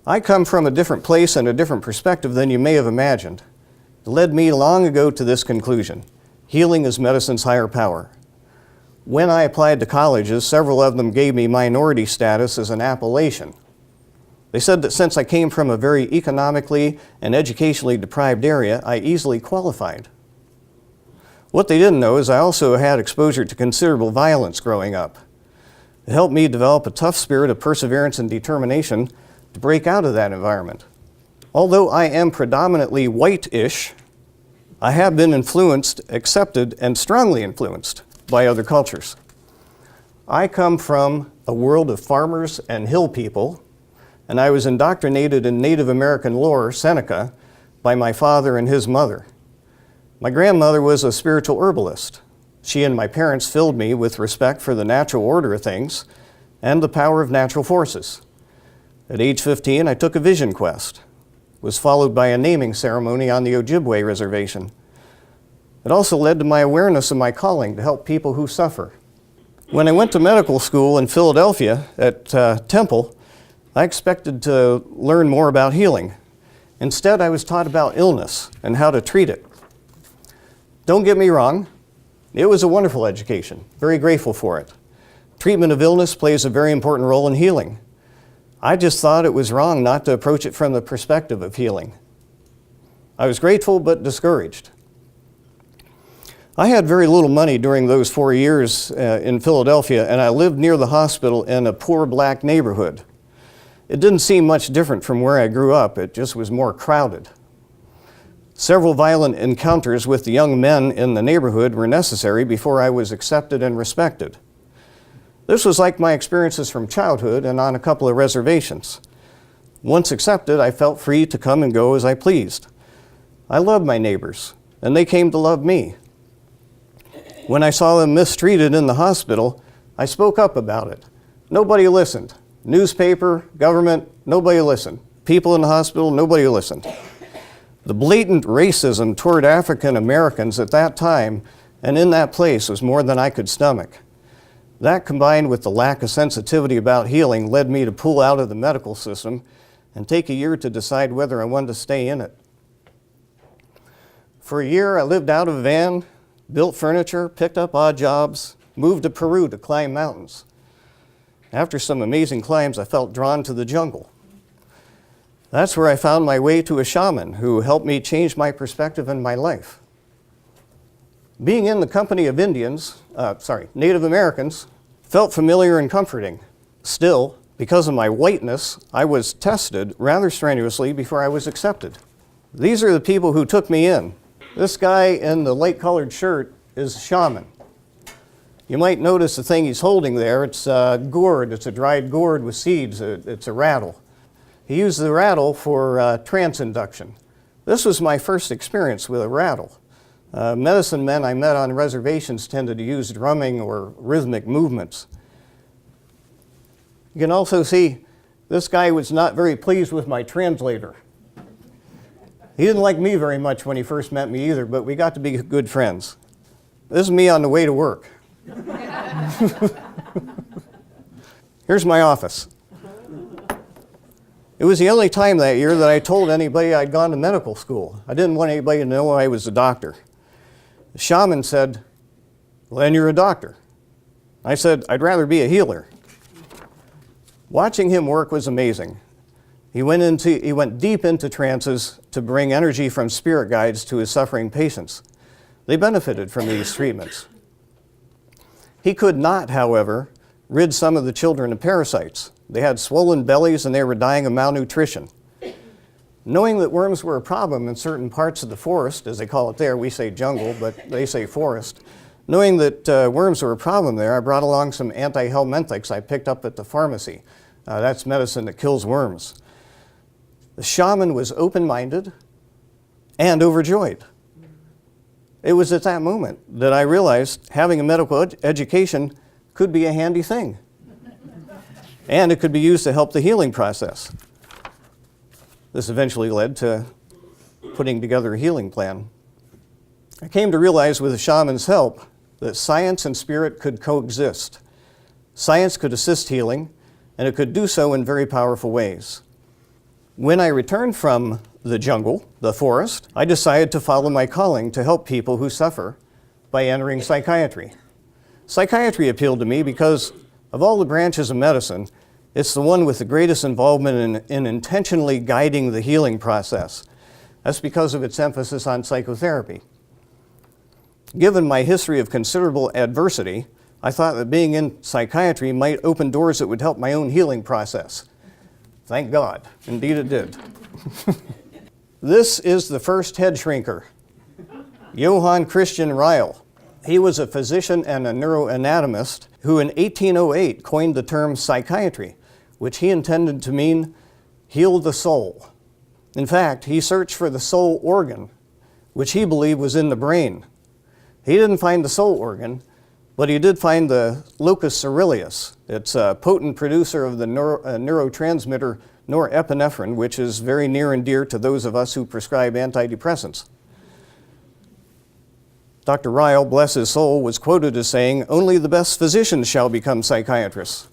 I come from a different place and a different perspective than you may have imagined. It led me long ago to this conclusion: healing is medicine's higher power. When I applied to colleges, several of them gave me minority status as an appellation. They said that since I came from a very economically and educationally deprived area, I easily qualified. What they didn't know is I also had exposure to considerable violence growing up. It helped me develop a tough spirit of perseverance and determination to break out of that environment. Although I am predominantly white-ish, I have been influenced, accepted, and strongly influenced by other cultures. I come from a world of farmers and hill people, and I was indoctrinated in Native American lore, Seneca, by my father and his mother. My grandmother was a spiritual herbalist. She and my parents filled me with respect for the natural order of things and the power of natural forces. At age 15, I took a vision quest. It was followed by a naming ceremony on the Ojibwe reservation. It also led to my awareness of my calling to help people who suffer. When I went to medical school in Philadelphia at Temple, I expected to learn more about healing. Instead, I was taught about illness and how to treat it. Don't get me wrong, it was a wonderful education, very grateful for it. Treatment of illness plays a very important role in healing. I just thought it was wrong not to approach it from the perspective of healing. I was grateful but discouraged. I had very little money during those 4 years in Philadelphia, and I lived near the hospital in a poor black neighborhood. It didn't seem much different from where I grew up, it just was more crowded. Several violent encounters with the young men in the neighborhood were necessary before I was accepted and respected. This was like my experiences from childhood and on a couple of reservations. Once accepted, I felt free to come and go as I pleased. I loved my neighbors, and they came to love me. When I saw them mistreated in the hospital, I spoke up about it. Nobody listened. Newspaper, government, nobody listened. People in the hospital, nobody listened. The blatant racism toward African Americans at that time and in that place was more than I could stomach. That, combined with the lack of sensitivity about healing, led me to pull out of the medical system and take a year to decide whether I wanted to stay in it. For a year, I lived out of a van, built furniture, picked up odd jobs, moved to Peru to climb mountains. After some amazing climbs, I felt drawn to the jungle. That's where I found my way to a shaman who helped me change my perspective in my life. Being in the company of Native Americans felt familiar and comforting. Still, because of my whiteness, I was tested rather strenuously before I was accepted. These are the people who took me in. This guy in the light-colored shirt is a shaman. You might notice the thing he's holding there. It's a gourd. It's a dried gourd with seeds. It's a rattle. He used the rattle for trance induction. This was my first experience with a rattle. Medicine men I met on reservations tended to use drumming or rhythmic movements. You can also see this guy was not very pleased with my translator. He didn't like me very much when he first met me either, but we got to be good friends. This is me on the way to work. Here's my office. It was the only time that year that I told anybody I'd gone to medical school. I didn't want anybody to know I was a doctor. The shaman said, "Well, then you're a doctor." I said, "I'd rather be a healer." Watching him work was amazing. He went deep into trances to bring energy from spirit guides to his suffering patients. They benefited from these treatments. He could not, however, rid some of the children of parasites. They had swollen bellies and they were dying of malnutrition. Knowing that worms were a problem in certain parts of the forest, as they call it there, we say jungle, but they say forest. Knowing that worms were a problem there, I brought along some anti-helminthics I picked up at the pharmacy. That's medicine that kills worms. The shaman was open-minded and overjoyed. It was at that moment that I realized having a medical education could be a handy thing. And it could be used to help the healing process. This eventually led to putting together a healing plan. I came to realize with the shaman's help that science and spirit could coexist. Science could assist healing, and it could do so in very powerful ways. When I returned from the jungle, the forest, I decided to follow my calling to help people who suffer by entering psychiatry. Psychiatry appealed to me because of all the branches of medicine, it's the one with the greatest involvement in intentionally guiding the healing process. That's because of its emphasis on psychotherapy. Given my history of considerable adversity, I thought that being in psychiatry might open doors that would help my own healing process. Thank God. Indeed it did. This is the first head shrinker, Johann Christian Ryle. He was a physician and a neuroanatomist who in 1808 coined the term psychiatry, which he intended to mean heal the soul. In fact, he searched for the soul organ, which he believed was in the brain. He didn't find the soul organ, but he did find the locus coeruleus. It's a potent producer of the neurotransmitter norepinephrine, which is very near and dear to those of us who prescribe antidepressants. Dr. Ryle, bless his soul, was quoted as saying, "Only the best physicians shall become psychiatrists."